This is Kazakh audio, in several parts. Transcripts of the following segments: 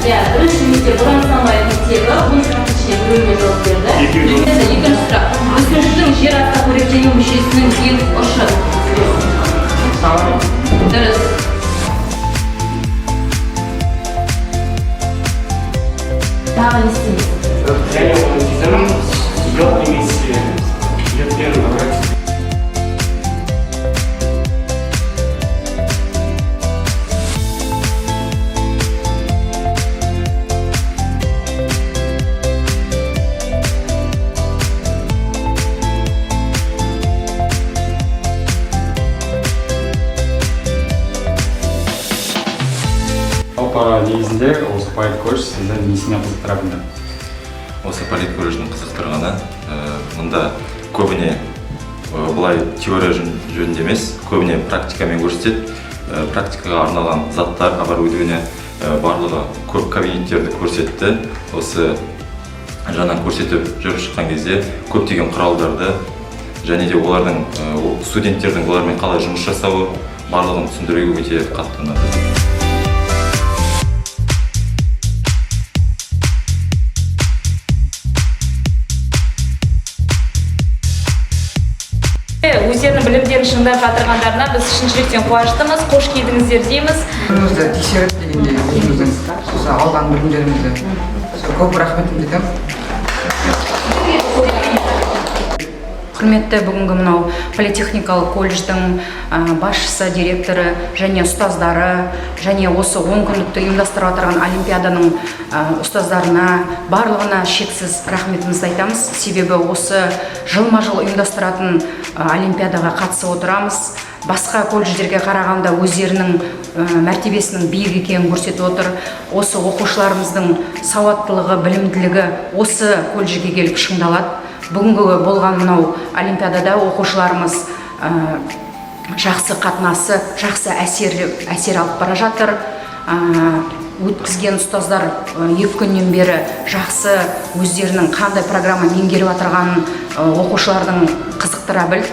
иә, бірінші мектеп Борансанбай мектебі 10 сұрақтың ішінде біреуіне жауап берді. Екінші сұрақ. Өсімдіктің жер асты қоректену мүшесінің ең ұшы. Дұрыс. Тағы не істейміз? және оның тізімін йод немесе йодпен обратить. Жалпы негізінде осы полит колледж сізді несіне қызықтыра білді? Осы полит колледждің қызықтырғаны, мұнда көбіне бұлай теория жөнінде емес, көбіне практикамен көрсетеді. Практикаға арналған заттар, оборудование барлығы көп кабинеттерді көрсетті. Осы жаңа көрсетіп жүріп шыққан кезде көптеген құралдарды және де олардың студенттердің олармен қалай жұмыс жасауы барлығын түсіндіруге өте қатты ұнады. Өздерінің білімдерін шыңдап жатырғандарына біз шын жүректен қуаныштымыз, қош келдіңіздер дейміз. Өзімізді тексеріп дегенде өзіміздің алған білімдерімізді көп рахметімді айтамын. Құрметті бүгінгі мынау политехникалық колледждің басшысы, директоры және ұстаздары және осы 10 күндікті ұйымдастырып отырған олимпиаданың ұстаздарына барлығына шексіз рахметімізді айтамыз. Себебі осы жылма-жыл ұйымдастыратын олимпиадаға қатысып отырамыз. Басқа колледждерге қарағанда өздерінің мәртебесінің биік екенін көрсетіп отыр. Осы оқушыларымыздың сауаттылығы, білімділігі осы колледжге келіп шыңдалады. Бүгінгі болған мынау олимпиадада оқушыларымыз жақсы қатынасы, жақсы әсер алып бара жатыр. Өткізген ұстаздар 2 күннен бері жақсы өздерінің қандай программа меңгеріп отырғанын оқушылардың қызықтыра білді.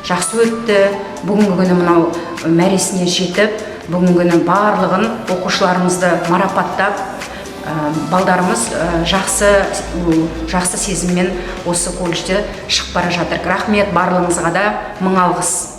Жақсы өтті. Бүгінгі күні мынау мәресіне жетіп, бүгінгі күні барлығын оқушыларымызды марапаттап, балдарымыз жақсы сезіммен осы колледжде шығып бара жатыр. Рахмет барлығыңызға да, мың алғыс.